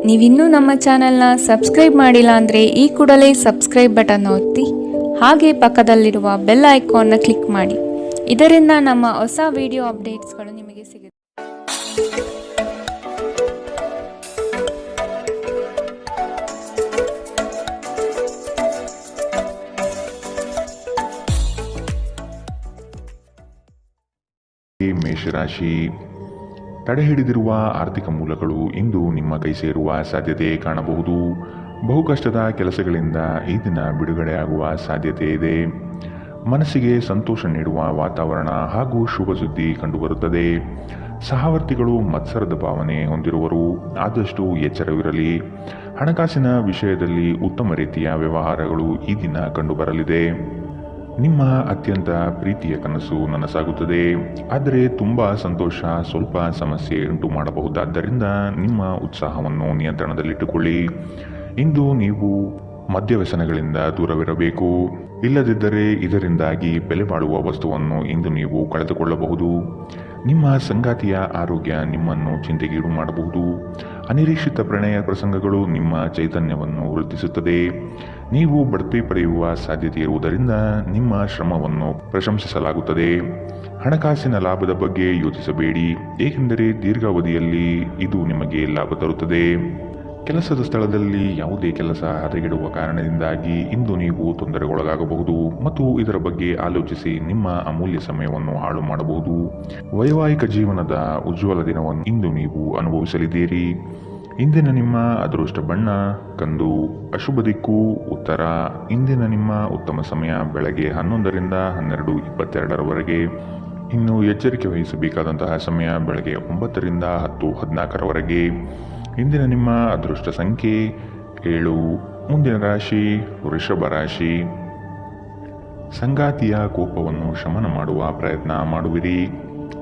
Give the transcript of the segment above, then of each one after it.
ನೀವಿನ್ನೂ ನಮ್ಮ ಚಾನೆಲ್ನ ಸಬ್ಸ್ಕ್ರೈಬ್ ಮಾಡಿಲ್ಲ ಅಂದರೆ ಈ ಕೂಡಲೇ ಸಬ್ಸ್ಕ್ರೈಬ್ ಬಟನ್ ಒತ್ತಿ ಹಾಗೆ ಪಕ್ಕದಲ್ಲಿರುವ ಬೆಲ್ ಐಕಾನ್ನ ಕ್ಲಿಕ್ ಮಾಡಿ. ಇದರಿಂದ ನಮ್ಮ ಹೊಸ ವಿಡಿಯೋ ಅಪ್ಡೇಟ್ಸ್ಗಳು ನಿಮಗೆ ಸಿಗುತ್ತೆ. ಮೇಷರಾಶಿ, ತಡೆಹಿಡಿದಿರುವ ಆರ್ಥಿಕ ಮೂಲಗಳು ಇಂದು ನಿಮ್ಮ ಕೈ ಸೇರುವ ಸಾಧ್ಯತೆ ಕಾಣಬಹುದು. ಬಹುಕಷ್ಟದ ಕೆಲಸಗಳಿಂದ ಈ ದಿನ ಬಿಡುಗಡೆಯಾಗುವ ಸಾಧ್ಯತೆ ಇದೆ. ಮನಸ್ಸಿಗೆ ಸಂತೋಷ ನೀಡುವ ವಾತಾವರಣ ಹಾಗೂ ಶುಭ ಸುದ್ದಿ ಕಂಡುಬರುತ್ತದೆ. ಸಹವರ್ತಿಗಳು ಮತ್ಸರದ ಭಾವನೆ ಹೊಂದಿರುವರು, ಆದಷ್ಟು ಎಚ್ಚರವಿರಲಿ. ಹಣಕಾಸಿನ ವಿಷಯದಲ್ಲಿ ಉತ್ತಮ ರೀತಿಯ ವ್ಯವಹಾರಗಳು ಈ ದಿನ ಕಂಡುಬರಲಿದೆ. ನಿಮ್ಮ ಅತ್ಯಂತ ಪ್ರೀತಿಯ ಕನಸು ನನಸಾಗುತ್ತದೆ, ಆದರೆ ತುಂಬ ಸಂತೋಷ ಸ್ವಲ್ಪ ಸಮಸ್ಯೆ ಉಂಟು ಮಾಡಬಹುದಾದ್ದರಿಂದ ನಿಮ್ಮ ಉತ್ಸಾಹವನ್ನು ನಿಯಂತ್ರಣದಲ್ಲಿಟ್ಟುಕೊಳ್ಳಿ. ಇಂದು ನೀವು ಮದ್ಯವ್ಯಸನಗಳಿಂದ ದೂರವಿರಬೇಕು, ಇಲ್ಲದಿದ್ದರೆ ಇದರಿಂದಾಗಿ ಬೆಲೆ ಬಾಳುವ ವಸ್ತುವನ್ನು ಇಂದು ನೀವು ಕಳೆದುಕೊಳ್ಳಬಹುದು. ನಿಮ್ಮ ಸಂಗಾತಿಯ ಆರೋಗ್ಯ ನಿಮ್ಮನ್ನು ಚಿಂತೆಗೀಡು ಮಾಡಬಹುದು. ಅನಿರೀಕ್ಷಿತ ಪ್ರಣಯ ಪ್ರಸಂಗಗಳು ನಿಮ್ಮ ಚೈತನ್ಯವನ್ನು ವೃದ್ಧಿಸುತ್ತದೆ. ನೀವು ಬಡ್ತಿ ಪಡೆಯುವ ಸಾಧ್ಯತೆ ಇರುವುದರಿಂದ ನಿಮ್ಮ ಶ್ರಮವನ್ನು ಪ್ರಶಂಸಿಸಲಾಗುತ್ತದೆ. ಹಣಕಾಸಿನ ಲಾಭದ ಬಗ್ಗೆ ಯೋಚಿಸಬೇಡಿ, ಏಕೆಂದರೆ ದೀರ್ಘಾವಧಿಯಲ್ಲಿ ಇದು ನಿಮಗೆ ಲಾಭ ತರುತ್ತದೆ. ಕೆಲಸದ ಸ್ಥಳದಲ್ಲಿ ಯಾವುದೇ ಕೆಲಸ ಹದಗೆಡುವ ಕಾರಣದಿಂದಾಗಿ ಇಂದು ನೀವು ತೊಂದರೆಗೊಳಗಾಗಬಹುದು ಮತ್ತು ಇದರ ಬಗ್ಗೆ ಆಲೋಚಿಸಿ ನಿಮ್ಮ ಅಮೂಲ್ಯ ಸಮಯವನ್ನು ಹಾಳು ಮಾಡಬಹುದು. ವೈವಾಹಿಕ ಜೀವನದ ಉಜ್ವಲ ದಿನವನ್ನು ಇಂದು ನೀವು ಅನುಭವಿಸಲಿದ್ದೀರಿ. ಇಂದಿನ ನಿಮ್ಮ ಅದೃಷ್ಟ ಬಣ್ಣ ಕಂದು, ಅಶುಭ ದಿಕ್ಕು ಉತ್ತರ. ಇಂದಿನ ನಿಮ್ಮ ಉತ್ತಮ ಸಮಯ ಬೆಳಗ್ಗೆ 11ರಿಂದ 12:22ರವರೆಗೆ. ಇನ್ನು ಎಚ್ಚರಿಕೆ ವಹಿಸಬೇಕಾದಂತಹ ಸಮಯ ಬೆಳಗ್ಗೆ 9ರಿಂದ 10:14ರವರೆಗೆ. ಇಂದಿನ ನಿಮ್ಮ ಅದೃಷ್ಟ ಸಂಖ್ಯೆ 7. ಮುಂದಿನ ರಾಶಿ ವೃಷಭ ರಾಶಿ. ಸಂಗಾತಿಯ ಕೋಪವನ್ನು ಶಮನ ಮಾಡುವ ಪ್ರಯತ್ನ ಮಾಡುವಿರಿ.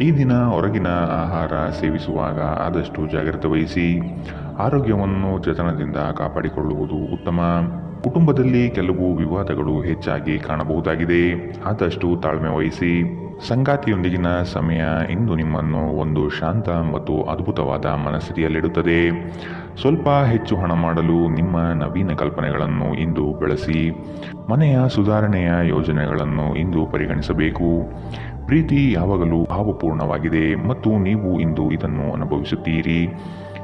ಈ ದಿನ ಹೊರಗಿನ ಆಹಾರ ಸೇವಿಸುವಾಗ ಆದಷ್ಟು ಜಾಗ್ರತೆ ವಹಿಸಿ. ಆರೋಗ್ಯವನ್ನು ಜತನದಿಂದ ಕಾಪಾಡಿಕೊಳ್ಳುವುದು ಉತ್ತಮ. ಕುಟುಂಬದಲ್ಲಿ ಕೆಲವು ವಿವಾದಗಳು ಹೆಚ್ಚಾಗಿ ಕಾಣಬಹುದಾಗಿದೆ, ಆದಷ್ಟು ತಾಳ್ಮೆ ವಹಿಸಿ. ಸಂಗಾತಿಯೊಂದಿಗಿನ ಸಮಯ ಇಂದು ನಿಮ್ಮನ್ನು ಒಂದು ಶಾಂತ ಮತ್ತು ಅದ್ಭುತವಾದ ಮನಸ್ಥಿತಿಯಲ್ಲಿಡುತ್ತದೆ. ಸ್ವಲ್ಪ ಹೆಚ್ಚು ಹಣ ಮಾಡಲು ನಿಮ್ಮ ನವೀನ ಕಲ್ಪನೆಗಳನ್ನು ಇಂದು ಬೆಳೆಸಿ. ಮನೆಯ ಸುಧಾರಣೆಯ ಯೋಜನೆಗಳನ್ನು ಇಂದು ಪರಿಗಣಿಸಬೇಕು. ಪ್ರೀತಿ ಯಾವಾಗಲೂ ಭಾವಪೂರ್ಣವಾಗಿದೆ ಮತ್ತು ನೀವು ಇಂದು ಇದನ್ನು ಅನುಭವಿಸುತ್ತೀರಿ.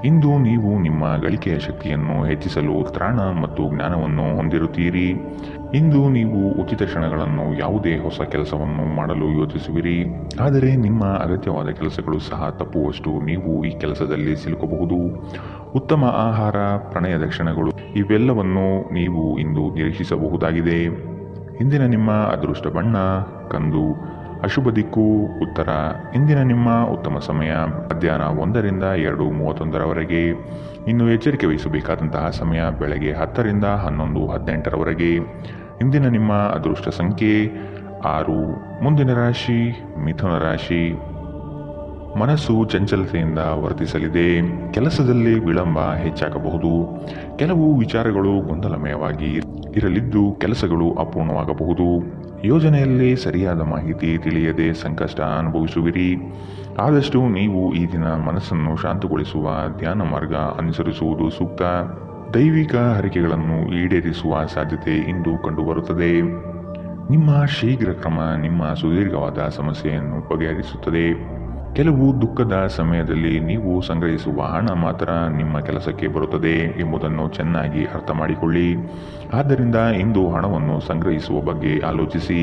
ಇಂದು ನೀವು ನಿಮ್ಮ ಗಳಿಕೆಯ ಶಕ್ತಿಯನ್ನು ಹೆಚ್ಚಿಸಲು ತ್ರಾಣ ಮತ್ತು ಜ್ಞಾನವನ್ನು ಹೊಂದಿರುತ್ತೀರಿ. ಇಂದು ನೀವು ಉಚಿತ ಕ್ಷಣಗಳನ್ನು ಯಾವುದೇ ಹೊಸ ಕೆಲಸವನ್ನು ಮಾಡಲು ಯೋಚಿಸುವಿರಿ, ಆದರೆ ನಿಮ್ಮ ಅಗತ್ಯವಾದ ಕೆಲಸಗಳು ಸಹ ತಪ್ಪುವಷ್ಟು ನೀವು ಈ ಕೆಲಸದಲ್ಲಿ ಸಿಲುಕಬಹುದು. ಉತ್ತಮ ಆಹಾರ, ಪ್ರಣಯದ ಕ್ಷಣಗಳು ಇವೆಲ್ಲವನ್ನು ನೀವು ಇಂದು ನಿರೀಕ್ಷಿಸಬಹುದಾಗಿದೆ. ಇಂದಿನ ನಿಮ್ಮ ಅದೃಷ್ಟ ಬಣ್ಣ ಕಂದು, ಅಶುಭ ದಿಕ್ಕು ಉತ್ತರ. ಇಂದಿನ ನಿಮ್ಮ ಉತ್ತಮ ಸಮಯ ಮಧ್ಯಾಹ್ನ 1ರಿಂದ 2:31ರವರೆಗೆ. ಇನ್ನು ಎಚ್ಚರಿಕೆ ವಹಿಸಬೇಕಾದಂತಹ ಸಮಯ ಬೆಳಗ್ಗೆ 10ರಿಂದ 11:18ರವರೆಗೆ. ಇಂದಿನ ನಿಮ್ಮ ಅದೃಷ್ಟ ಸಂಖ್ಯೆ 6. ಮುಂದಿನ ರಾಶಿ ಮಿಥುನ ರಾಶಿ. ಮನಸ್ಸು ಚಂಚಲತೆಯಿಂದ ವರ್ತಿಸಲಿದೆ. ಕೆಲಸದಲ್ಲಿ ವಿಳಂಬ ಹೆಚ್ಚಾಗಬಹುದು. ಕೆಲವು ವಿಚಾರಗಳು ಗೊಂದಲಮಯವಾಗಿ ಇರಲಿದ್ದು ಕೆಲಸಗಳು ಅಪೂರ್ಣವಾಗಬಹುದು. ಯೋಜನೆಯಲ್ಲಿ ಸರಿಯಾದ ಮಾಹಿತಿ ತಿಳಿಯದೆ ಸಂಕಷ್ಟ ಅನುಭವಿಸುವಿರಿ. ಆದಷ್ಟು ನೀವು ಈ ದಿನ ಮನಸ್ಸನ್ನು ಶಾಂತಗೊಳಿಸುವ ಧ್ಯಾನ ಮಾರ್ಗ ಅನುಸರಿಸುವುದು ಸೂಕ್ತ. ದೈವಿಕ ಹರಿಕೆಗಳನ್ನು ಈಡೇರಿಸುವ ಸಾಧ್ಯತೆ ಇಂದು ಕಂಡುಬರುತ್ತದೆ. ನಿಮ್ಮ ಶೀಘ್ರ ಕ್ರಮ ನಿಮ್ಮ ಸುದೀರ್ಘವಾದ ಸಮಸ್ಯೆಯನ್ನು ಬಗೆಹರಿಸುತ್ತದೆ. ಕೆಲವು ದುಃಖದ ಸಮಯದಲ್ಲಿ ನೀವು ಸಂಗ್ರಹಿಸುವ ಹಣ ಮಾತ್ರ ನಿಮ್ಮ ಕೆಲಸಕ್ಕೆ ಬರುತ್ತದೆ ಎಂಬುದನ್ನು ಚೆನ್ನಾಗಿ ಅರ್ಥ ಮಾಡಿಕೊಳ್ಳಿ. ಆದ್ದರಿಂದ ಇಂದು ಹಣವನ್ನು ಸಂಗ್ರಹಿಸುವ ಬಗ್ಗೆ ಆಲೋಚಿಸಿ.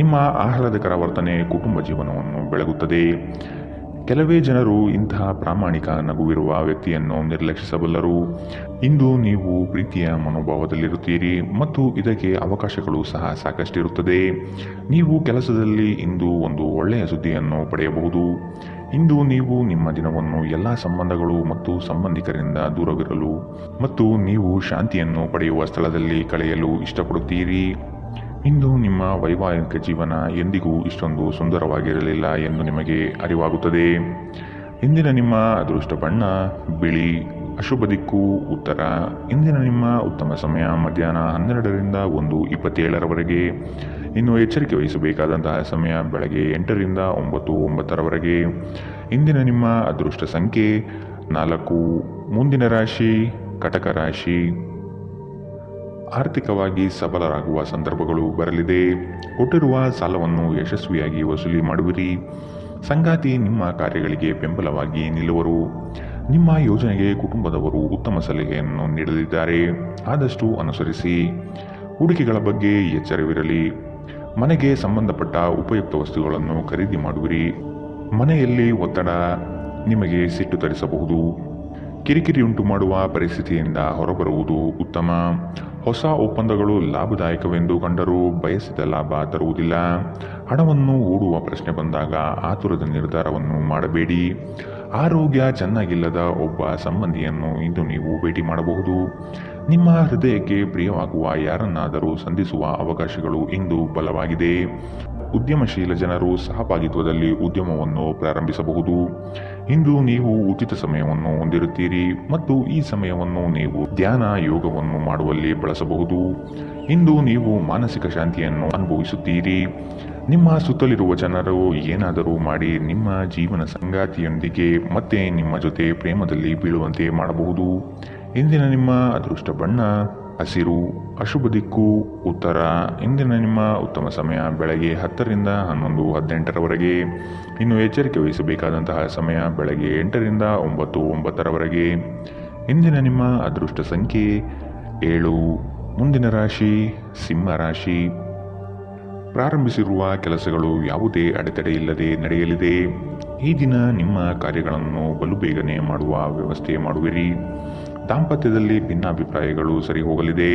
ನಿಮ್ಮ ಆಹ್ಲಾದಕರ ವರ್ತನೆ ಕುಟುಂಬ ಜೀವನವನ್ನು ಬೆಳಗುತ್ತದೆ. ಕೆಲವೇ ಜನರು ಇಂತಹ ಪ್ರಾಮಾಣಿಕ ನಗುವಿರುವ ವ್ಯಕ್ತಿಯನ್ನು ನಿರ್ಲಕ್ಷಿಸಬಲ್ಲರು. ಇಂದು ನೀವು ಪ್ರೀತಿಯ ಮನೋಭಾವದಲ್ಲಿರುತ್ತೀರಿ ಮತ್ತು ಇದಕ್ಕೆ ಅವಕಾಶಗಳು ಸಹ ಸಾಕಷ್ಟಿರುತ್ತದೆ. ನೀವು ಕೆಲಸದಲ್ಲಿ ಇಂದು ಒಂದು ಒಳ್ಳೆಯ ಸುದ್ದಿಯನ್ನು ಪಡೆಯಬಹುದು. ಇಂದು ನೀವು ನಿಮ್ಮ ದಿನವನ್ನು ಎಲ್ಲ ಸಂಬಂಧಗಳು ಮತ್ತು ಸಂಬಂಧಿಕರಿಂದ ದೂರವಿರಲು ಮತ್ತು ನೀವು ಶಾಂತಿಯನ್ನು ಪಡೆಯುವ ಸ್ಥಳದಲ್ಲಿ ಕಳೆಯಲು ಇಷ್ಟಪಡುತ್ತೀರಿ. ಇಂದು ನಿಮ್ಮ ವೈವಾಹಿಕ ಜೀವನ ಎಂದಿಗೂ ಇಷ್ಟೊಂದು ಸುಂದರವಾಗಿರಲಿಲ್ಲ ಎಂದು ನಿಮಗೆ ಅರಿವಾಗುತ್ತದೆ. ಇಂದಿನ ನಿಮ್ಮ ಅದೃಷ್ಟ ಬಣ್ಣ ಬಿಳಿ, ಅಶುಭ ದಿಕ್ಕು ಉತ್ತರ. ಇಂದಿನ ನಿಮ್ಮ ಉತ್ತಮ ಸಮಯ ಮಧ್ಯಾಹ್ನ 12ರಿಂದ 1:27ರವರೆಗೆ. ಇನ್ನು ಎಚ್ಚರಿಕೆ ವಹಿಸಬೇಕಾದಂತಹ ಸಮಯ ಬೆಳಗ್ಗೆ 8ರಿಂದ 9:09ರವರೆಗೆ. ಇಂದಿನ ನಿಮ್ಮ ಅದೃಷ್ಟ ಸಂಖ್ಯೆ 4. ಮುಂದಿನ ರಾಶಿ ಕಟಕ ರಾಶಿ. ಆರ್ಥಿಕವಾಗಿ ಸಬಲರಾಗುವ ಸಂದರ್ಭಗಳು ಬರಲಿದೆ. ಕೊಟ್ಟಿರುವ ಸಾಲವನ್ನು ಯಶಸ್ವಿಯಾಗಿ ವಸೂಲಿ ಮಾಡುವಿರಿ. ಸಂಗಾತಿ ನಿಮ್ಮ ಕಾರ್ಯಗಳಿಗೆ ಬೆಂಬಲವಾಗಿ ನಿಲ್ಲುವರು. ನಿಮ್ಮ ಯೋಜನೆಗೆ ಕುಟುಂಬದವರು ಉತ್ತಮ ಸಲಹೆಯನ್ನು ನೀಡಲಿದ್ದಾರೆ, ಆದಷ್ಟು ಅನುಸರಿಸಿ. ಹೂಡಿಕೆಗಳ ಬಗ್ಗೆ ಎಚ್ಚರವಿರಲಿ. ಮನೆಗೆ ಸಂಬಂಧಪಟ್ಟ ಉಪಯುಕ್ತ ವಸ್ತುಗಳನ್ನು ಖರೀದಿ ಮಾಡುವಿರಿ. ಮನೆಯಲ್ಲಿ ಒತ್ತಡ ನಿಮಗೆ ಸಿಟ್ಟು ತರಿಸಬಹುದು. ಕಿರಿಕಿರಿಯುಂಟು ಮಾಡುವ ಪರಿಸ್ಥಿತಿಯಿಂದ ಹೊರಬರುವುದು ಉತ್ತಮ. ಹೊಸ ಒಪ್ಪಂದಗಳು ಲಾಭದಾಯಕವೆಂದು ಕಂಡರೂ ಬಯಸಿದ ಲಾಭ ತರುವುದಿಲ್ಲ. ಹಣವನ್ನು ಹೂಡುವ ಪ್ರಶ್ನೆ ಬಂದಾಗ ಆತುರದ ನಿರ್ಧಾರವನ್ನು ಮಾಡಬೇಡಿ. ಆರೋಗ್ಯ ಚೆನ್ನಾಗಿಲ್ಲದ ಒಬ್ಬ ಸಂಬಂಧಿಯನ್ನು ಇಂದು ನೀವು ಭೇಟಿ ಮಾಡಬಹುದು. ನಿಮ್ಮ ಹೃದಯಕ್ಕೆ ಪ್ರಿಯವಾಗುವ ಯಾರನ್ನಾದರೂ ಸಂಧಿಸುವ ಅವಕಾಶಗಳು ಇಂದು ಬಲವಾಗಿದೆ. ಉದ್ಯಮಶೀಲ ಜನರು ಸಹಭಾಗಿತ್ವದಲ್ಲಿ ಉದ್ಯಮವನ್ನು ಪ್ರಾರಂಭಿಸಬಹುದು. ಇಂದು ನೀವು ಉಚಿತ ಸಮಯವನ್ನು ಹೊಂದಿರುತ್ತೀರಿ ಮತ್ತು ಈ ಸಮಯವನ್ನು ನೀವು ಧ್ಯಾನ ಯೋಗವನ್ನು ಮಾಡುವಲ್ಲಿ ಬಳಸಬಹುದು. ಇಂದು ನೀವು ಮಾನಸಿಕ ಶಾಂತಿಯನ್ನು ಅನುಭವಿಸುತ್ತೀರಿ. ನಿಮ್ಮ ಸುತ್ತಲಿರುವ ಜನರು ಏನಾದರೂ ಮಾಡಿ ನಿಮ್ಮ ಜೀವನ ಸಂಗಾತಿಯೊಂದಿಗೆ ಮತ್ತೆ ನಿಮ್ಮ ಜೊತೆ ಪ್ರೇಮದಲ್ಲಿ ಬೀಳುವಂತೆ ಮಾಡಬಹುದು. ಇಂದಿನ ನಿಮ್ಮ ಅದೃಷ್ಟ ಬಣ್ಣ ಹಸಿರು. ಅಶುಭ ದಿಕ್ಕು ಉತ್ತರ. ಇಂದಿನ ನಿಮ್ಮ ಉತ್ತಮ ಸಮಯ ಬೆಳಗ್ಗೆ 10 ರಿಂದ 11, 18ರವರೆಗೆ. ಇನ್ನು ಎಚ್ಚರಿಕೆ ವಹಿಸಬೇಕಾದಂತಹ ಸಮಯ ಬೆಳಗ್ಗೆ 8 ರಿಂದ 9, 9ರವರೆಗೆ. ಇಂದಿನ ನಿಮ್ಮ ಅದೃಷ್ಟ ಸಂಖ್ಯೆ 7. ಮುಂದಿನ ರಾಶಿ ಸಿಂಹ ರಾಶಿ. ಪ್ರಾರಂಭಿಸಿರುವ ಕೆಲಸಗಳು ಯಾವುದೇ ಅಡೆತಡೆ ಇಲ್ಲದೆ ನಡೆಯಲಿದೆ. ಈ ದಿನ ನಿಮ್ಮ ಕಾರ್ಯಗಳನ್ನು ಬಲು ಬೇಗನೆ ಮಾಡುವ ವ್ಯವಸ್ಥೆ ಮಾಡುವಿರಿ. ದಾಂಪತ್ಯದಲ್ಲಿ ಭಿನ್ನಾಭಿಪ್ರಾಯಗಳು ಸರಿ ಹೋಗಲಿದೆ.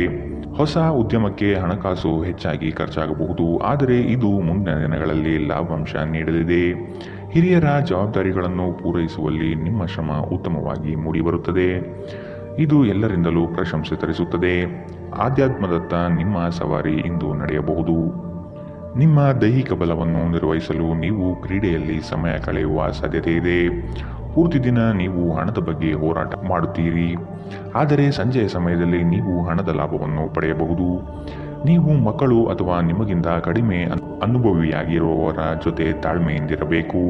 ಹೊಸ ಉದ್ಯಮಕ್ಕೆ ಹಣಕಾಸು ಹೆಚ್ಚಾಗಿ ಖರ್ಚಾಗಬಹುದು, ಆದರೆ ಇದು ಮುಂದಿನ ದಿನಗಳಲ್ಲಿ ಲಾಭಾಂಶ ನೀಡಲಿದೆ. ಹಿರಿಯರ ಜವಾಬ್ದಾರಿಗಳನ್ನು ಪೂರೈಸುವಲ್ಲಿ ನಿಮ್ಮ ಶ್ರಮ ಉತ್ತಮವಾಗಿ ಮೂಡಿಬರುತ್ತದೆ. ಇದು ಎಲ್ಲರಿಂದಲೂ ಪ್ರಶಂಸೆ ತರಿಸುತ್ತದೆ. ಆಧ್ಯಾತ್ಮದತ್ತ ನಿಮ್ಮ ಸವಾರಿ ಇಂದು ನಡೆಯಬಹುದು. ನಿಮ್ಮ ದೈಹಿಕ ಬಲವನ್ನು ನಿರ್ವಹಿಸಲು ನೀವು ಕ್ರೀಡೆಯಲ್ಲಿ ಸಮಯ ಕಳೆಯುವ ಸಾಧ್ಯತೆ ಇದೆ. ಪೂರ್ತಿ ದಿನ ನೀವು ಹಣದ ಬಗ್ಗೆ ಹೋರಾಟ ಮಾಡುತ್ತೀರಿ, ಆದರೆ ಸಂಜೆಯ ಸಮಯದಲ್ಲಿ ನೀವು ಹಣದ ಲಾಭವನ್ನು ಪಡೆಯಬಹುದು. ನೀವು ಮಕ್ಕಳು ಅಥವಾ ನಿಮಗಿಂತ ಕಡಿಮೆ ಅನುಭವಿಯಾಗಿರುವವರ ಜೊತೆ ತಾಳ್ಮೆಯಿಂದಿರಬೇಕು.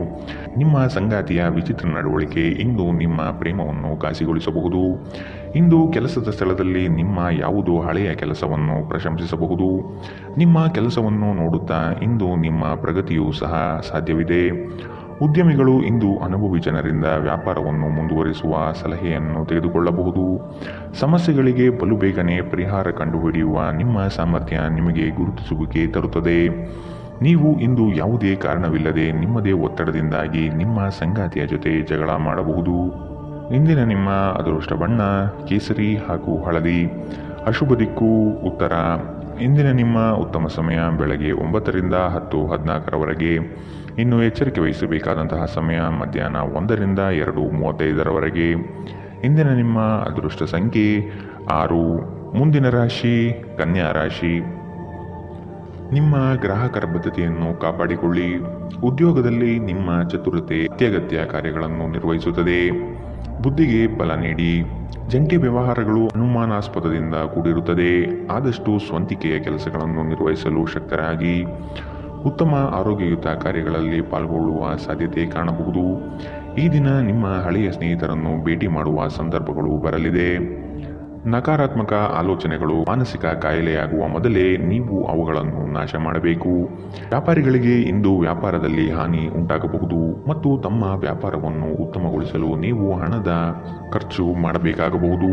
ನಿಮ್ಮ ಸಂಗಾತಿಯ ವಿಚಿತ್ರ ನಡವಳಿಕೆ ಇಂದು ನಿಮ್ಮ ಪ್ರೇಮವನ್ನು ಘಾಸಿಗೊಳಿಸಬಹುದು. ಇಂದು ಕೆಲಸದ ಸ್ಥಳದಲ್ಲಿ ನಿಮ್ಮ ಯಾವುದೋ ಹಳೆಯ ಕೆಲಸವನ್ನು ಪ್ರಶಂಸಿಸಬಹುದು. ನಿಮ್ಮ ಕೆಲಸವನ್ನು ನೋಡುತ್ತಾ ಇಂದು ನಿಮ್ಮ ಪ್ರಗತಿಯೂ ಸಹ ಸಾಧ್ಯವಿದೆ. ಉದ್ಯಮಿಗಳು ಇಂದು ಅನುಭವಿ ಜನರಿಂದ ವ್ಯಾಪಾರವನ್ನು ಮುಂದುವರಿಸುವ ಸಲಹೆಯನ್ನು ತೆಗೆದುಕೊಳ್ಳಬಹುದು. ಸಮಸ್ಯೆಗಳಿಗೆ ಬಲು ಬೇಗನೆ ಪರಿಹಾರ ಕಂಡುಹಿಡಿಯುವ ನಿಮ್ಮ ಸಾಮರ್ಥ್ಯ ನಿಮಗೆ ಗುರುತಿಸುವಿಕೆ ತರುತ್ತದೆ. ನೀವು ಇಂದು ಯಾವುದೇ ಕಾರಣವಿಲ್ಲದೆ ನಿಮ್ಮದೇ ಒತ್ತಡದಿಂದಾಗಿ ನಿಮ್ಮ ಸಂಗಾತಿಯ ಜೊತೆ ಜಗಳ ಮಾಡಬಹುದು. ಇಂದಿನ ನಿಮ್ಮ ಅದೃಷ್ಟ ಬಣ್ಣ ಕೇಸರಿ ಹಾಗೂ ಹಳದಿ. ಅಶುಭ ದಿಕ್ಕು ಉತ್ತರ. ಇಂದಿನ ನಿಮ್ಮ ಉತ್ತಮ ಸಮಯ ಬೆಳಗ್ಗೆ 9 ರಿಂದ 10, 14ರವರೆಗೆ. ಇನ್ನು ಎಚ್ಚರಿಕೆ ವಹಿಸಬೇಕಾದಂತಹ ಸಮಯ ಮಧ್ಯಾಹ್ನ 1 ರಿಂದ 2:35ರವರೆಗೆ. ಇಂದಿನ ನಿಮ್ಮ ಅದೃಷ್ಟ ಸಂಖ್ಯೆ 6. ಮುಂದಿನ ರಾಶಿ ಕನ್ಯಾ ರಾಶಿ. ನಿಮ್ಮ ಗ್ರಾಹಕರ ಬದ್ಧತೆಯನ್ನು ಕಾಪಾಡಿಕೊಳ್ಳಿ. ಉದ್ಯೋಗದಲ್ಲಿ ನಿಮ್ಮ ಚತುರತೆ ಅತ್ಯಗತ್ಯ ಕಾರ್ಯಗಳನ್ನು ನಿರ್ವಹಿಸುತ್ತದೆ. ಬುದ್ಧಿಗೆ ಬಲ ನೀಡಿ. ಜಂಟಿ ವ್ಯವಹಾರಗಳು ಅನುಮಾನಾಸ್ಪದದಿಂದ ಕೂಡಿರುತ್ತದೆ. ಆದಷ್ಟು ಸ್ವಂತಿಕೆಯ ಕೆಲಸಗಳನ್ನು ನಿರ್ವಹಿಸಲು ಶಕ್ತರಾಗಿ. ಉತ್ತಮ ಆರೋಗ್ಯಯುತ ಕಾರ್ಯಗಳಲ್ಲಿ ಪಾಲ್ಗೊಳ್ಳುವ ಸಾಧ್ಯತೆ ಕಾಣಬಹುದು. ಈ ದಿನ ನಿಮ್ಮ ಹಳೆಯ ಸ್ನೇಹಿತರನ್ನು ಭೇಟಿ ಮಾಡುವ ಸಂದರ್ಭಗಳು ಬರಲಿದೆ. ನಕಾರಾತ್ಮಕ ಆಲೋಚನೆಗಳು ಮಾನಸಿಕ ಕಾಯಿಲೆಯಾಗುವ ಮೊದಲೇ ನೀವು ಅವುಗಳನ್ನು ನಾಶ ಮಾಡಬೇಕು. ವ್ಯಾಪಾರಿಗಳಿಗೆ ಇಂದು ವ್ಯಾಪಾರದಲ್ಲಿ ಹಾನಿ ಉಂಟಾಗಬಹುದು ಮತ್ತು ತಮ್ಮ ವ್ಯಾಪಾರವನ್ನು ಉತ್ತಮಗೊಳಿಸಲು ನೀವು ಹಣದ ಖರ್ಚು ಮಾಡಬೇಕಾಗಬಹುದು.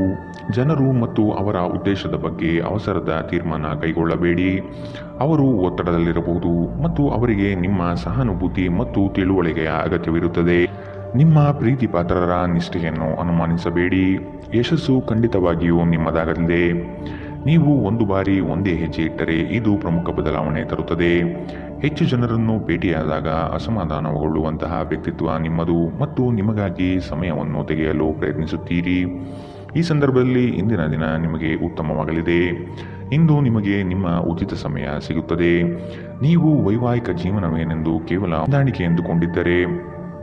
ಜನರು ಮತ್ತು ಅವರ ಉದ್ದೇಶದ ಬಗ್ಗೆ ಅವಸರದ ತೀರ್ಮಾನ ಕೈಗೊಳ್ಳಬೇಡಿ. ಅವರು ಒತ್ತಡದಲ್ಲಿರಬಹುದು ಮತ್ತು ಅವರಿಗೆ ನಿಮ್ಮ ಸಹಾನುಭೂತಿ ಮತ್ತು ತಿಳುವಳಿಕೆಯ ಅಗತ್ಯವಿರುತ್ತದೆ. ನಿಮ್ಮ ಪ್ರೀತಿ ಪಾತ್ರರ ನಿಷ್ಠೆಯನ್ನು ಅನುಮಾನಿಸಬೇಡಿ. ಯಶಸ್ಸು ಖಂಡಿತವಾಗಿಯೂ ನಿಮ್ಮದಾಗಲಿದೆ. ನೀವು ಒಂದು ಬಾರಿ ಒಂದೇ ಹೆಜ್ಜೆ ಇಟ್ಟರೆ ಇದು ಪ್ರಮುಖ ಬದಲಾವಣೆ ತರುತ್ತದೆ. ಹೆಚ್ಚು ಜನರನ್ನು ಭೇಟಿಯಾದಾಗ ಅಸಮಾಧಾನಗೊಳ್ಳುವಂತಹ ವ್ಯಕ್ತಿತ್ವ ನಿಮ್ಮದು ಮತ್ತು ನಿಮಗಾಗಿ ಸಮಯವನ್ನು ತೆಗೆಯಲು ಪ್ರಯತ್ನಿಸುತ್ತೀರಿ. ಈ ಸಂದರ್ಭದಲ್ಲಿ ಇಂದಿನ ದಿನ ನಿಮಗೆ ಉತ್ತಮವಾಗಲಿದೆ. ಇಂದು ನಿಮಗೆ ನಿಮ್ಮ ಉಚಿತ ಸಮಯ ಸಿಗುತ್ತದೆ. ನೀವು ವೈವಾಹಿಕ ಜೀವನವೇನೆಂದು ಕೇವಲ ಹೊಂದಾಣಿಕೆ ಎಂದುಕೊಂಡಿದ್ದರೆ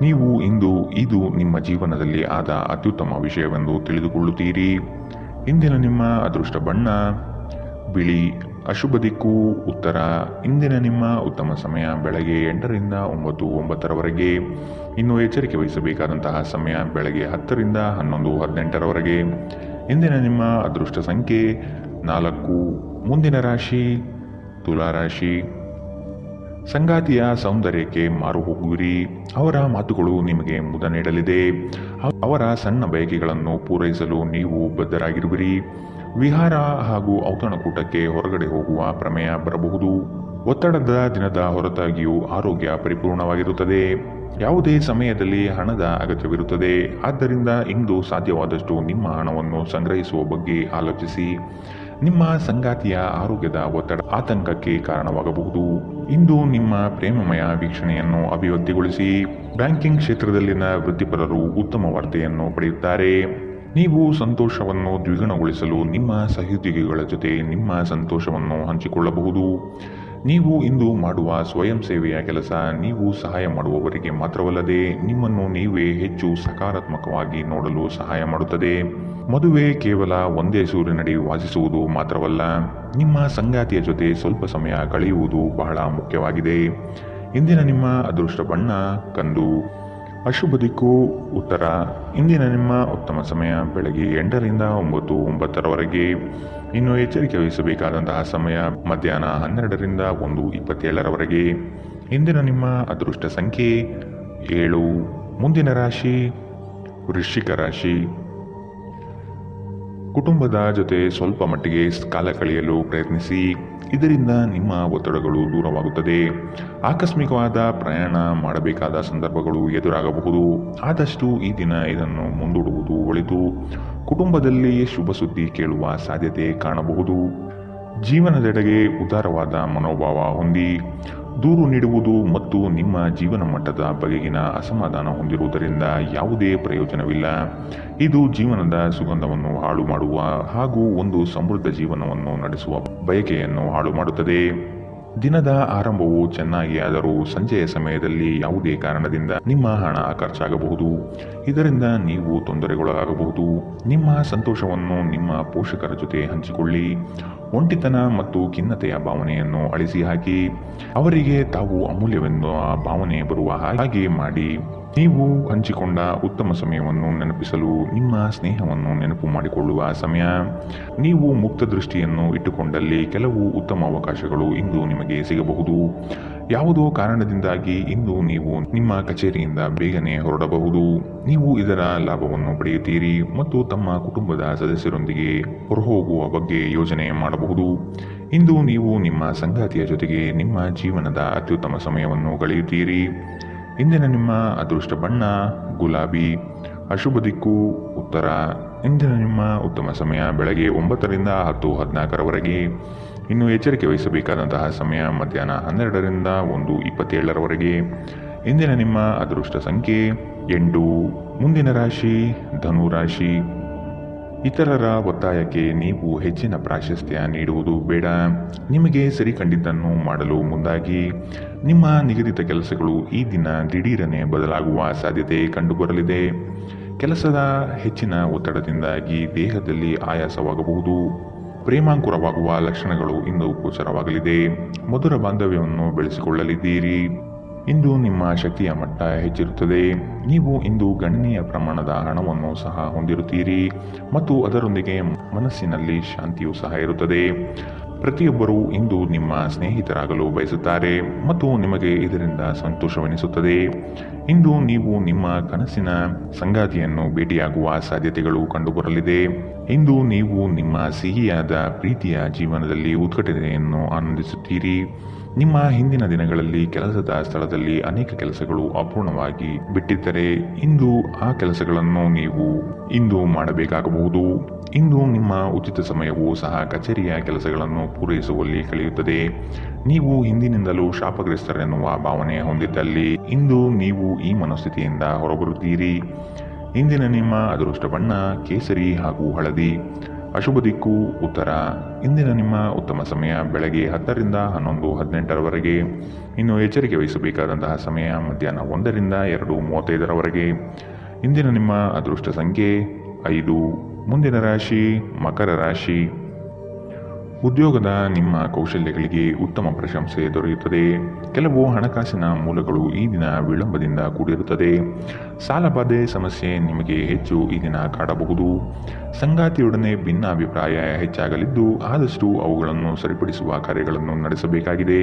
ನೀವು ಇಂದು ಇದು ನಿಮ್ಮ ಜೀವನದಲ್ಲಿ ಆದ ಅತ್ಯುತ್ತಮ ವಿಷಯವೆಂದು ತಿಳಿದುಕೊಳ್ಳುತ್ತೀರಿ. ಇಂದಿನ ನಿಮ್ಮ ಅದೃಷ್ಟ ಬಣ್ಣ ಬಿಳಿ. ಅಶುಭ ದಿಕ್ಕು ಉತ್ತರ. ಇಂದಿನ ನಿಮ್ಮ ಉತ್ತಮ ಸಮಯ ಬೆಳಗ್ಗೆ 8ರಿಂದ 9:09ರವರೆಗೆ. ಇನ್ನು ಎಚ್ಚರಿಕೆ ವಹಿಸಬೇಕಾದಂತಹ ಸಮಯ ಬೆಳಗ್ಗೆ 10ರಿಂದ 11:18ರವರೆಗೆ. ಇಂದಿನ ನಿಮ್ಮ ಅದೃಷ್ಟ ಸಂಖ್ಯೆ 4. ಮುಂದಿನ ರಾಶಿ ತುಲಾರಾಶಿ. ಸಂಗಾತಿಯ ಸೌಂದರ್ಯಕ್ಕೆ ಮಾರು ಹೋಗುವಿರಿ. ಅವರ ಮಾತುಗಳು ನಿಮಗೆ ಮುದ ನೀಡಲಿದೆ. ಅವರ ಸಣ್ಣ ಬಯಕೆಗಳನ್ನು ಪೂರೈಸಲು ನೀವು ಬದ್ಧರಾಗಿರುವಿರಿ. ವಿಹಾರ ಹಾಗೂ ಔತಣಕೂಟಕ್ಕೆ ಹೊರಗಡೆ ಹೋಗುವ ಪ್ರಮೇಯ ಬರಬಹುದು. ಒತ್ತಡದ ದಿನದ ಹೊರತಾಗಿಯೂ ಆರೋಗ್ಯ ಪರಿಪೂರ್ಣವಾಗಿರುತ್ತದೆ. ಯಾವುದೇ ಸಮಯದಲ್ಲಿ ಹಣದ ಅಗತ್ಯವಿರುತ್ತದೆ. ಆದ್ದರಿಂದ ಇಂದು ಸಾಧ್ಯವಾದಷ್ಟು ನಿಮ್ಮ ಹಣವನ್ನು ಸಂಗ್ರಹಿಸುವ ಬಗ್ಗೆ ಆಲೋಚಿಸಿ. ನಿಮ್ಮ ಸಂಗಾತಿಯ ಆರೋಗ್ಯದ ಒತ್ತಡ ಆತಂಕಕ್ಕೆ ಕಾರಣವಾಗಬಹುದು. ಇಂದು ನಿಮ್ಮ ಪ್ರೇಮಮಯ ವೀಕ್ಷಣೆಯನ್ನು ಅಭಿವ್ಯಕ್ತಿಗೊಳಿಸಿ. ಬ್ಯಾಂಕಿಂಗ್ ಕ್ಷೇತ್ರದಲ್ಲಿನ ವೃತ್ತಿಪರರು ಉತ್ತಮ ವಾರ್ತೆಯನ್ನು ಪಡೆಯುತ್ತಾರೆ. ನೀವು ಸಂತೋಷವನ್ನು ದ್ವಿಗುಣಗೊಳಿಸಲು ನಿಮ್ಮ ಸಹೋದ್ಯೋಗಿಗಳ ಜೊತೆ ನಿಮ್ಮ ಸಂತೋಷವನ್ನು ಹಂಚಿಕೊಳ್ಳಬಹುದು. ನೀವು ಇಂದು ಮಾಡುವ ಸ್ವಯಂ ಸೇವೆಯ ಕೆಲಸ ನೀವು ಸಹಾಯ ಮಾಡುವವರಿಗೆ ಮಾತ್ರವಲ್ಲದೆ ನಿಮ್ಮನ್ನು ನೀವೇ ಹೆಚ್ಚು ಸಕಾರಾತ್ಮಕವಾಗಿ ನೋಡಲು ಸಹಾಯ ಮಾಡುತ್ತದೆ. ಮದುವೆ ಕೇವಲ ಒಂದೇ ಸೂರಿನಡಿ ವಾಸಿಸುವುದು ಮಾತ್ರವಲ್ಲ, ನಿಮ್ಮ ಸಂಗಾತಿಯ ಜೊತೆ ಸ್ವಲ್ಪ ಸಮಯ ಕಳೆಯುವುದು ಬಹಳ ಮುಖ್ಯವಾಗಿದೆ. ಇಂದಿನ ನಿಮ್ಮ ಅದೃಷ್ಟ ಬಣ್ಣ ಕಂದು. ಅಶುಭ ದಿಕ್ಕು ಉತ್ತರ. ಇಂದಿನ ನಿಮ್ಮ ಉತ್ತಮ ಸಮಯ ಬೆಳಗ್ಗೆ 8ರಿಂದ 9:09ರವರೆಗೆ. ಇನ್ನು ಎಚ್ಚರಿಕೆ ವಹಿಸಬೇಕಾದಂತಹ ಸಮಯ ಮಧ್ಯಾಹ್ನ 12ರಿಂದ 1:27ರವರೆಗೆ. ಇಂದಿನ ನಿಮ್ಮ ಅದೃಷ್ಟ ಸಂಖ್ಯೆ 7. ಮುಂದಿನ ರಾಶಿ ವೃಶ್ಚಿಕ ರಾಶಿ. ಕುಟುಂಬದ ಜೊತೆ ಸ್ವಲ್ಪ ಮಟ್ಟಿಗೆ ಕಾಲ ಕಳೆಯಲು ಪ್ರಯತ್ನಿಸಿ. ಇದರಿಂದ ನಿಮ್ಮ ಒತ್ತಡಗಳು ದೂರವಾಗುತ್ತದೆ. ಆಕಸ್ಮಿಕವಾದ ಪ್ರಯಾಣ ಮಾಡಬೇಕಾದ ಸಂದರ್ಭಗಳು ಎದುರಾಗಬಹುದು. ಆದಷ್ಟು ಈ ದಿನ ಇದನ್ನು ಮುಂದೂಡುವುದು ಒಳಿತು. ಕುಟುಂಬದಲ್ಲಿ ಶುಭ ಸುದ್ದಿ ಕೇಳುವ ಸಾಧ್ಯತೆ ಕಾಣಬಹುದು. ಜೀವನದೆಡೆಗೆ ಉದಾರವಾದ ಮನೋಭಾವ ಹೊಂದಿ. ದೂರು ನೀಡುವುದು ಮತ್ತು ನಿಮ್ಮ ಜೀವನ ಮಟ್ಟದ ಬಗೆಗಿನ ಅಸಮಾಧಾನ ಹೊಂದಿರುವುದರಿಂದ ಯಾವುದೇ ಪ್ರಯೋಜನವಿಲ್ಲ. ಇದು ಜೀವನದ ಸುಗಂಧವನ್ನು ಹಾಳು ಮಾಡುವ ಹಾಗೂ ಒಂದು ಸಮೃದ್ಧ ಜೀವನವನ್ನು ನಡೆಸುವ ಬಯಕೆಯನ್ನು ಹಾಳು ಮಾಡುತ್ತದೆ. ದಿನದ ಆರಂಭವು ಚೆನ್ನಾಗಿ ಆದರೂ ಸಂಜೆಯ ಸಮಯದಲ್ಲಿ ಯಾವುದೇ ಕಾರಣದಿಂದ ನಿಮ್ಮ ಹಣ ಖರ್ಚಾಗಬಹುದು. ಇದರಿಂದ ನೀವು ತೊಂದರೆಗೊಳಗಾಗಬಹುದು. ನಿಮ್ಮ ಸಂತೋಷವನ್ನು ನಿಮ್ಮ ಪೋಷಕರ ಜೊತೆ ಹಂಚಿಕೊಳ್ಳಿ. ಒಂಟಿತನ ಮತ್ತು ಖಿನ್ನತೆಯ ಭಾವನೆಯನ್ನು ಅಳಿಸಿ ಹಾಕಿ. ಅವರಿಗೆ ತಾವು ಅಮೂಲ್ಯವೆಂದು ಆ ಭಾವನೆ ಬರುವ ಹಾಗೆ ಮಾಡಿ. ನೀವು ಹಂಚಿಕೊಂಡ ಉತ್ತಮ ಸಮಯವನ್ನು ನೆನಪಿಸಲು ನಿಮ್ಮ ಸ್ನೇಹವನ್ನು ನೆನಪು ಮಾಡಿಕೊಳ್ಳುವ ಸಮಯ. ನೀವು ಮುಕ್ತ ದೃಷ್ಟಿಯನ್ನು ಇಟ್ಟುಕೊಂಡಲ್ಲಿ ಕೆಲವು ಉತ್ತಮ ಅವಕಾಶಗಳು ಇಂದು ನಿಮಗೆ ಸಿಗಬಹುದು. ಯಾವುದೋ ಕಾರಣದಿಂದಾಗಿ ಇಂದು ನೀವು ನಿಮ್ಮ ಕಚೇರಿಯಿಂದ ಬೇಗನೆ ಹೊರಡಬಹುದು. ನೀವು ಇದರ ಲಾಭವನ್ನು ಪಡೆಯುತ್ತೀರಿ ಮತ್ತು ತಮ್ಮ ಕುಟುಂಬದ ಸದಸ್ಯರೊಂದಿಗೆ ಹೊರಹೋಗುವ ಬಗ್ಗೆ ಯೋಜನೆ ಮಾಡಬಹುದು. ಇಂದು ನೀವು ನಿಮ್ಮ ಸಂಗಾತಿಯ ಜೊತೆಗೆ ನಿಮ್ಮ ಜೀವನದ ಅತ್ಯುತ್ತಮ ಸಮಯವನ್ನು ಕಳೆಯುತ್ತೀರಿ. ಇಂದಿನ ನಿಮ್ಮ ಅದೃಷ್ಟ ಬಣ್ಣ ಗುಲಾಬಿ. ಅಶುಭ ದಿಕ್ಕು ಉತ್ತರ. ಇಂದಿನ ನಿಮ್ಮ ಉತ್ತಮ ಸಮಯ ಬೆಳಗ್ಗೆ 9ರಿಂದ 10:14ರವರೆಗೆ. ಇನ್ನು ಎಚ್ಚರಿಕೆ ವಹಿಸಬೇಕಾದಂತಹ ಸಮಯ ಮಧ್ಯಾಹ್ನ 12ರಿಂದ 1:27ರವರೆಗೆ. ಇಂದಿನ ನಿಮ್ಮ ಅದೃಷ್ಟ ಸಂಖ್ಯೆ 8. ಮುಂದಿನ ರಾಶಿ ಧನು ರಾಶಿ. ಇತರರ ಒತ್ತಾಯಕ್ಕೆ ನೀವು ಹೆಚ್ಚಿನ ಪ್ರಾಶಸ್ತ್ಯ ನೀಡುವುದು ಬೇಡ. ನಿಮಗೆ ಸರಿ ಕಂಡಿದ್ದನ್ನು ಮಾಡಲು ಮುಂದಾಗಿ. ನಿಮ್ಮ ನಿಗದಿತ ಕೆಲಸಗಳು ಈ ದಿನ ದಿಢೀರನೆ ಬದಲಾಗುವ ಸಾಧ್ಯತೆ ಕಂಡುಬರಲಿದೆ. ಕೆಲಸದ ಹೆಚ್ಚಿನ ಒತ್ತಡದಿಂದಾಗಿ ದೇಹದಲ್ಲಿ ಆಯಾಸವಾಗಬಹುದು. ಪ್ರೇಮಾಂಕುರವಾಗುವ ಲಕ್ಷಣಗಳು ಇಂದು ಗೋಚರವಾಗಲಿದೆ. ಮಧುರ ಬಾಂಧವ್ಯವನ್ನು ಬೆಳೆಸಿಕೊಳ್ಳಲಿದ್ದೀರಿ. ಇಂದು ನಿಮ್ಮ ಶಕ್ತಿಯ ಮಟ್ಟ ಹೆಚ್ಚಿರುತ್ತದೆ. ನೀವು ಇಂದು ಗಣನೀಯ ಪ್ರಮಾಣದ ಹಣವನ್ನು ಸಹ ಹೊಂದಿರುತ್ತೀರಿ ಮತ್ತು ಅದರೊಂದಿಗೆ ಮನಸ್ಸಿನಲ್ಲಿ ಶಾಂತಿಯೂ ಸಹ ಇರುತ್ತದೆ. ಪ್ರತಿಯೊಬ್ಬರೂ ಇಂದು ನಿಮ್ಮ ಸ್ನೇಹಿತರಾಗಲು ಬಯಸುತ್ತಾರೆ ಮತ್ತು ನಿಮಗೆ ಇದರಿಂದ ಸಂತೋಷವೆನಿಸುತ್ತದೆ. ಇಂದು ನೀವು ನಿಮ್ಮ ಕನಸಿನ ಸಂಗಾತಿಯನ್ನು ಭೇಟಿಯಾಗುವ ಸಾಧ್ಯತೆಗಳು ಕಂಡುಬರಲಿದೆ. ಇಂದು ನೀವು ನಿಮ್ಮ ಸಿಹಿಯಾದ ಪ್ರೀತಿಯ ಜೀವನದಲ್ಲಿ ಉತ್ಕಟತೆಯನ್ನು ಆನಂದಿಸುತ್ತೀರಿ. ನಿಮ್ಮ ಹಿಂದಿನ ದಿನಗಳಲ್ಲಿ ಕೆಲಸದ ಸ್ಥಳದಲ್ಲಿ ಅನೇಕ ಕೆಲಸಗಳು ಅಪೂರ್ಣವಾಗಿ ಬಿಟ್ಟಿದ್ದರೆ ಇಂದು ಆ ಕೆಲಸಗಳನ್ನು ನೀವು ಇಂದು ಮಾಡಬೇಕಾಗಬಹುದು. ಇಂದು ನಿಮ್ಮ ಉಚಿತ ಸಮಯವೂ ಸಹ ಕಚೇರಿಯ ಕೆಲಸಗಳನ್ನು ಪೂರೈಸುವಲ್ಲಿ ಕಳೆಯುತ್ತದೆ. ನೀವು ಹಿಂದಿನಿಂದಲೂ ಶಾಪಗ್ರಸ್ತರೆನ್ನುವ ಭಾವನೆ ಹೊಂದಿದ್ದಲ್ಲಿ ಇಂದು ನೀವು ಈ ಮನಸ್ಥಿತಿಯಿಂದ ಹೊರಬರುತ್ತೀರಿ. ಇಂದಿನ ನಿಮ್ಮ ಅದೃಷ್ಟ ಬಣ್ಣ ಕೇಸರಿ ಹಾಗೂ ಹಳದಿ. ಅಶುಭ ದಿಕ್ಕು ಉತ್ತರ. ಇಂದಿನ ನಿಮ್ಮ ಉತ್ತಮ ಸಮಯ ಬೆಳಗ್ಗೆ 10ರಿಂದ 11:18ರವರೆಗೆ. ಇನ್ನು ಎಚ್ಚರಿಕೆ ವಹಿಸಬೇಕಾದಂತಹ ಸಮಯ ಮಧ್ಯಾಹ್ನ 1ರಿಂದ 2:35ರವರೆಗೆ. ಇಂದಿನ ನಿಮ್ಮ ಅದೃಷ್ಟ ಸಂಖ್ಯೆ 5. ಮುಂದಿನ ರಾಶಿ ಮಕರ ರಾಶಿ. ಉದ್ಯೋಗದ ನಿಮ್ಮ ಕೌಶಲ್ಯಗಳಿಗೆ ಉತ್ತಮ ಪ್ರಶಂಸೆ ದೊರೆಯುತ್ತದೆ. ಕೆಲವು ಹಣಕಾಸಿನ ಮೂಲಗಳು ಈ ದಿನ ವಿಳಂಬದಿಂದ ಕೂಡಿರುತ್ತದೆ. ಸಾಲಬಾಧೆ ಸಮಸ್ಯೆ ನಿಮಗೆ ಹೆಚ್ಚು ಈ ದಿನ ಕಾಡಬಹುದು. ಸಂಗಾತಿಯೊಡನೆ ಭಿನ್ನಾಭಿಪ್ರಾಯ ಹೆಚ್ಚಾಗಲಿದ್ದು ಆದಷ್ಟು ಅವುಗಳನ್ನು ಸರಿಪಡಿಸುವ ಕಾರ್ಯಗಳನ್ನು ನಡೆಸಬೇಕಾಗಿದೆ.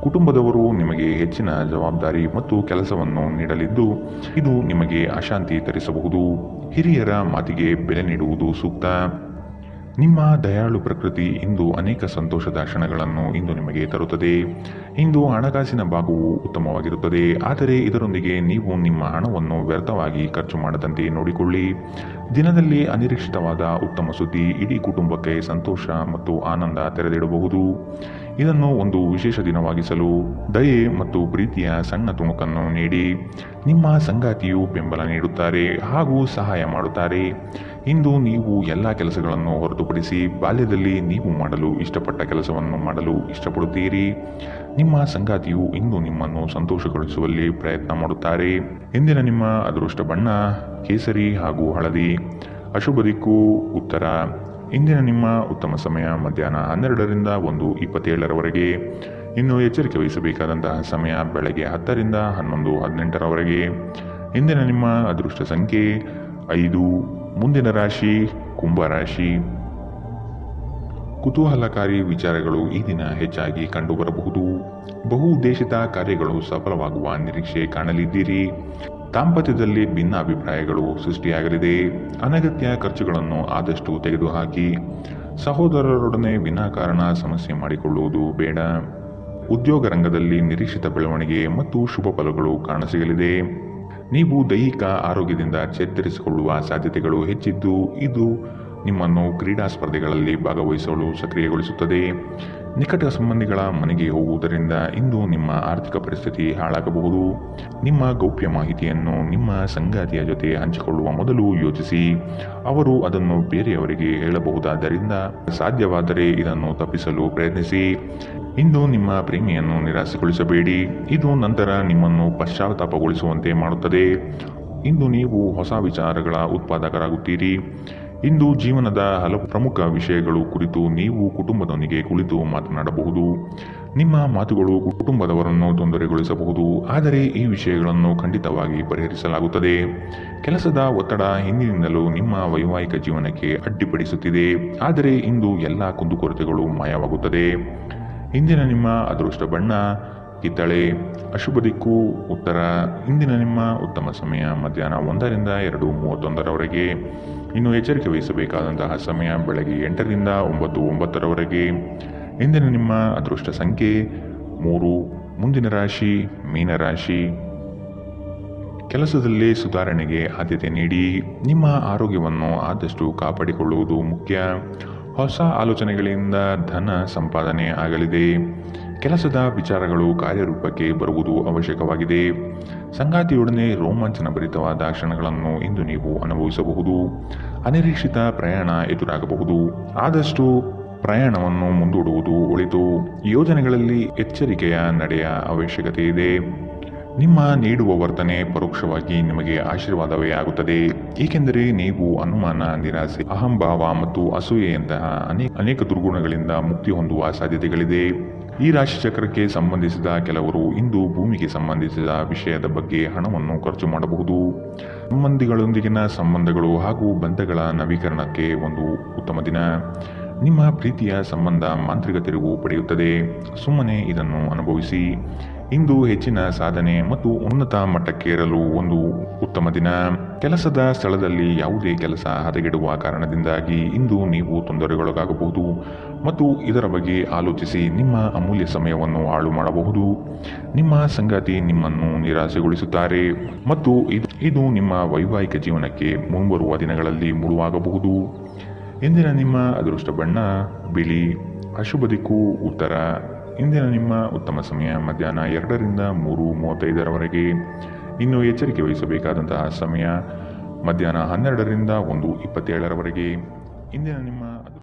ಕುಟುಂಬದವರು ನಿಮಗೆ ಹೆಚ್ಚಿನ ಜವಾಬ್ದಾರಿ ಮತ್ತು ಕೆಲಸವನ್ನು ನೀಡಲಿದ್ದು ಇದು ನಿಮಗೆ ಅಶಾಂತಿ ತರಿಸಬಹುದು. ಹಿರಿಯರ ಮಾತಿಗೆ ಬೆಲೆ ನೀಡುವುದು ಸೂಕ್ತ. ನಿಮ್ಮ ದಯಾಳು ಪ್ರಕೃತಿ ಇಂದು ಅನೇಕ ಸಂತೋಷದ ಕ್ಷಣಗಳನ್ನು ಇಂದು ನಿಮಗೆ ತರುತ್ತದೆ. ಇಂದು ಹಣಕಾಸಿನ ಭಾಗವು ಉತ್ತಮವಾಗಿರುತ್ತದೆ, ಆದರೆ ಇದರೊಂದಿಗೆ ನೀವು ನಿಮ್ಮ ಹಣವನ್ನು ವ್ಯರ್ಥವಾಗಿ ಖರ್ಚು ಮಾಡದಂತೆ ನೋಡಿಕೊಳ್ಳಿ. ದಿನದಲ್ಲಿ ಅನಿರೀಕ್ಷಿತವಾದ ಉತ್ತಮ ಸುದ್ದಿ ಇಡೀ ಕುಟುಂಬಕ್ಕೆ ಸಂತೋಷ ಮತ್ತು ಆನಂದ ತೆರೆದಿಡಬಹುದು. ಇದನ್ನು ಒಂದು ವಿಶೇಷ ದಿನವಾಗಿಸಲು ದಯೆ ಮತ್ತು ಪ್ರೀತಿಯ ಸಣ್ಣ ತುಣುಕನ್ನು ನೀಡಿ. ನಿಮ್ಮ ಸಂಗಾತಿಯು ಬೆಂಬಲ ನೀಡುತ್ತಾರೆ ಹಾಗೂ ಸಹಾಯ ಮಾಡುತ್ತಾರೆ. ಇಂದು ನೀವು ಎಲ್ಲ ಕೆಲಸಗಳನ್ನು ಹೊರತುಪಡಿಸಿ ಬಾಲ್ಯದಲ್ಲಿ ನೀವು ಮಾಡಲು ಇಷ್ಟಪಟ್ಟ ಕೆಲಸವನ್ನು ಮಾಡಲು ಇಷ್ಟಪಡುತ್ತೀರಿ. ನಿಮ್ಮ ಸಂಗಾತಿಯು ಇಂದು ನಿಮ್ಮನ್ನು ಸಂತೋಷಗೊಳಿಸುವಲ್ಲಿ ಪ್ರಯತ್ನ ಮಾಡುತ್ತಾರೆ. ಇಂದಿನ ನಿಮ್ಮ ಅದೃಷ್ಟ ಬಣ್ಣ ಕೇಸರಿ ಹಾಗೂ ಹಳದಿ. ಅಶುಭ ದಿಕ್ಕು ಉತ್ತರ. ಇಂದಿನ ನಿಮ್ಮ ಉತ್ತಮ ಸಮಯ ಮಧ್ಯಾಹ್ನ 12ರಿಂದ 1:27ರವರೆಗೆ. ಇನ್ನು ಎಚ್ಚರಿಕೆ ವಹಿಸಬೇಕಾದಂತಹ ಸಮಯ ಬೆಳಗ್ಗೆ 10ರಿಂದ 11:18ರವರೆಗೆ. ಇಂದಿನ ನಿಮ್ಮ ಅದೃಷ್ಟ ಸಂಖ್ಯೆ 5. ಮುಂದಿನ ರಾಶಿ ಕುಂಭರಾಶಿ. ಕುತೂಹಲಕಾರಿ ವಿಚಾರಗಳು ಈ ದಿನ ಹೆಚ್ಚಾಗಿ ಕಂಡುಬರಬಹುದು. ಬಹು ಉದ್ದೇಶಿತ ಕಾರ್ಯಗಳು ಸಫಲವಾಗುವ ನಿರೀಕ್ಷೆ ಕಾಣಲಿದ್ದೀರಿ. ದಾಂಪತ್ಯದಲ್ಲಿ ಭಿನ್ನಾಭಿಪ್ರಾಯಗಳು ಸೃಷ್ಟಿಯಾಗಲಿದೆ. ಅನಗತ್ಯ ಖರ್ಚುಗಳನ್ನು ಆದಷ್ಟು ತೆಗೆದುಹಾಕಿ. ಸಹೋದರರೊಡನೆ ವಿನಾಕಾರಣ ಸಮಸ್ಯೆ ಮಾಡಿಕೊಳ್ಳುವುದು ಬೇಡ. ಉದ್ಯೋಗ ರಂಗದಲ್ಲಿ ನಿರೀಕ್ಷಿತ ಬೆಳವಣಿಗೆ ಮತ್ತು ಶುಭ ಫಲಗಳು ಕಾಣಸಿಗಲಿದೆ. ನೀವು ದೈಹಿಕ ಆರೋಗ್ಯದಿಂದ ಚೇತರಿಸಿಕೊಳ್ಳುವ ಸಾಧ್ಯತೆಗಳು ಹೆಚ್ಚಿದ್ದು ಇದು ನಿಮ್ಮನ್ನು ಕ್ರೀಡಾ ಸ್ಪರ್ಧೆಗಳಲ್ಲಿ ಭಾಗವಹಿಸಲು ಸಕ್ರಿಯಗೊಳಿಸುತ್ತದೆ. ನಿಕಟ ಸಂಬಂಧಿಗಳ ಮನೆಗೆ ಹೋಗುವುದರಿಂದ ಇಂದು ನಿಮ್ಮ ಆರ್ಥಿಕ ಪರಿಸ್ಥಿತಿ ಹಾಳಾಗಬಹುದು. ನಿಮ್ಮ ಗೌಪ್ಯ ಮಾಹಿತಿಯನ್ನು ನಿಮ್ಮ ಸಂಗಾತಿಯ ಜೊತೆ ಹಂಚಿಕೊಳ್ಳುವ ಮೊದಲು ಯೋಚಿಸಿ. ಅವರು ಅದನ್ನು ಬೇರೆಯವರಿಗೆ ಹೇಳಬಹುದಾದ್ದರಿಂದ ಸಾಧ್ಯವಾದರೆ ಇದನ್ನು ತಪ್ಪಿಸಲು ಪ್ರಯತ್ನಿಸಿ. ಇಂದು ನಿಮ್ಮ ಪ್ರೇಮಿಯನ್ನು ನಿರಾಸೆಗೊಳಿಸಬೇಡಿ. ಇದು ನಂತರ ನಿಮ್ಮನ್ನು ಪಶ್ಚಾತ್ತಾಪಗೊಳಿಸುವಂತೆ ಮಾಡುತ್ತದೆ. ಇಂದು ನೀವು ಹೊಸ ವಿಚಾರಗಳ ಉತ್ಪಾದಕರಾಗುತ್ತೀರಿ. ಇಂದು ಜೀವನದ ಹಲವು ಪ್ರಮುಖ ವಿಷಯಗಳು ಕುರಿತು ನೀವು ಕುಟುಂಬದೊಂದಿಗೆ ಕುಳಿತು ಮಾತನಾಡಬಹುದು. ನಿಮ್ಮ ಮಾತುಗಳು ಕುಟುಂಬದವರನ್ನು ತೊಂದರೆಗೊಳಿಸಬಹುದು, ಆದರೆ ಈ ವಿಷಯಗಳನ್ನು ಖಂಡಿತವಾಗಿ ಪರಿಹರಿಸಲಾಗುತ್ತದೆ. ಕೆಲಸದ ಒತ್ತಡ ಹಿಂದಿನಿಂದಲೂ ನಿಮ್ಮ ವೈವಾಹಿಕ ಜೀವನಕ್ಕೆ ಅಡ್ಡಿಪಡಿಸುತ್ತಿದೆ, ಆದರೆ ಇಂದು ಎಲ್ಲ ಕುಂದುಕೊರತೆಗಳು ಮಾಯವಾಗುತ್ತದೆ. ಇಂದಿನ ನಿಮ್ಮ ಅದೃಷ್ಟ ಬಣ್ಣ ಕಿತ್ತಳೆ. ಅಶುಭ ದಿಕ್ಕು ಉತ್ತರ. ಇಂದಿನ ನಿಮ್ಮ ಉತ್ತಮ ಸಮಯ ಮಧ್ಯಾಹ್ನ 1ರಿಂದ 2:31ರವರೆಗೆ. ಇನ್ನು ಎಚ್ಚರಿಕೆ ವಹಿಸಬೇಕಾದಂತಹ ಸಮಯ ಬೆಳಗ್ಗೆ 8ರಿಂದ 9:09ರವರೆಗೆ. ಇಂದಿನ ನಿಮ್ಮ ಅದೃಷ್ಟ ಸಂಖ್ಯೆ 3. ಮುಂದಿನ ರಾಶಿ ಮೀನರಾಶಿ. ಕೆಲಸದಲ್ಲಿ ಸುಧಾರಣೆಗೆ ಆದ್ಯತೆ ನೀಡಿ. ನಿಮ್ಮ ಆರೋಗ್ಯವನ್ನು ಆದಷ್ಟು ಕಾಪಾಡಿಕೊಳ್ಳುವುದು ಮುಖ್ಯ. ಹೊಸ ಆಲೋಚನೆಗಳಿಂದ ಧನ ಸಂಪಾದನೆ ಆಗಲಿದೆ. ಕೆಲಸದ ವಿಚಾರಗಳು ಕಾರ್ಯರೂಪಕ್ಕೆ ಬರುವುದು ಅವಶ್ಯಕವಾಗಿದೆ. ಸಂಗಾತಿಯೊಡನೆ ರೋಮಾಂಚನ ಭರಿತವಾದ ಕ್ಷಣಗಳನ್ನು ಇಂದು ನೀವು ಅನುಭವಿಸಬಹುದು. ಅನಿರೀಕ್ಷಿತ ಪ್ರಯಾಣ ಎದುರಾಗಬಹುದು. ಆದಷ್ಟು ಪ್ರಯಾಣವನ್ನು ಮುಂದೂಡುವುದು ಒಳಿತು. ಯೋಜನೆಗಳಲ್ಲಿ ಎಚ್ಚರಿಕೆಯ ನಡೆಯ ಅವಶ್ಯಕತೆ ಇದೆ. ನಿಮ್ಮ ನೀಡುವ ವರ್ತನೆ ಪರೋಕ್ಷವಾಗಿ ನಿಮಗೆ ಆಶೀರ್ವಾದವೇ ಆಗುತ್ತದೆ, ಏಕೆಂದರೆ ನೀವು ಅನುಮಾನ, ನಿರಾಸೆ, ಅಹಂಭಾವ ಮತ್ತು ಅಸೂಯೆಯಂತಹ ಅನೇಕ ದುರ್ಗುಣಗಳಿಂದ ಮುಕ್ತಿ ಹೊಂದುವ ಸಾಧ್ಯತೆಗಳಿದೆ. ಈ ರಾಶಿ ಚಕ್ರಕ್ಕೆ ಸಂಬಂಧಿಸಿದ ಕೆಲವರು ಇಂದು ಭೂಮಿಗೆ ಸಂಬಂಧಿಸಿದ ವಿಷಯದ ಬಗ್ಗೆ ಹಣವನ್ನು ಖರ್ಚು ಮಾಡಬಹುದು. ಸಂಬಂಧಿಗಳೊಂದಿಗಿನ ಸಂಬಂಧಗಳು ಹಾಗೂ ಬಂಧಗಳ ನವೀಕರಣಕ್ಕೆ ಒಂದು ಉತ್ತಮ ದಿನ. ನಿಮ್ಮ ಪ್ರೀತಿಯ ಸಂಬಂಧ ಮಾಂತ್ರಿಕ ತಿರುವು ಪಡೆಯುತ್ತದೆ. ಸುಮ್ಮನೆ ಇದನ್ನು ಅನುಭವಿಸಿ. ಇಂದು ಹೆಚ್ಚಿನ ಸಾಧನೆ ಮತ್ತು ಉನ್ನತ ಮಟ್ಟಕ್ಕೇರಲು ಒಂದು ಉತ್ತಮ ದಿನ. ಕೆಲಸದ ಸ್ಥಳದಲ್ಲಿ ಯಾವುದೇ ಕೆಲಸ ಹದಗೆಡುವ ಕಾರಣದಿಂದಾಗಿ ಇಂದು ನೀವು ತೊಂದರೆಗೊಳಗಾಗಬಹುದು ಮತ್ತು ಇದರ ಬಗ್ಗೆ ಆಲೋಚಿಸಿ ನಿಮ್ಮ ಅಮೂಲ್ಯ ಸಮಯವನ್ನು ಹಾಳು ಮಾಡಬಹುದು. ನಿಮ್ಮ ಸಂಗಾತಿ ನಿಮ್ಮನ್ನು ನಿರಾಸೆಗೊಳಿಸುತ್ತಾರೆ ಮತ್ತು ಇದು ನಿಮ್ಮ ವೈವಾಹಿಕ ಜೀವನಕ್ಕೆ ಮುಂಬರುವ ದಿನಗಳಲ್ಲಿ ಮುಳುವಾಗಬಹುದು. ಇಂದಿನ ನಿಮ್ಮ ಅದೃಷ್ಟ ಬಣ್ಣ ಬಿಳಿ. ಅಶುಭ ದಿಕ್ಕು ಉತ್ತರ. ಇಂದಿನ ನಿಮ್ಮ ಉತ್ತಮ ಸಮಯ ಮಧ್ಯಾಹ್ನ 2ರಿಂದ 3:35ರವರೆಗೆ. ಇನ್ನು ಎಚ್ಚರಿಕೆ ವಹಿಸಬೇಕಾದಂತಹ ಸಮಯ ಮಧ್ಯಾಹ್ನ 12ರಿಂದ 1:27ರವರೆಗೆ. ಇಂದಿನ ನಿಮ್ಮ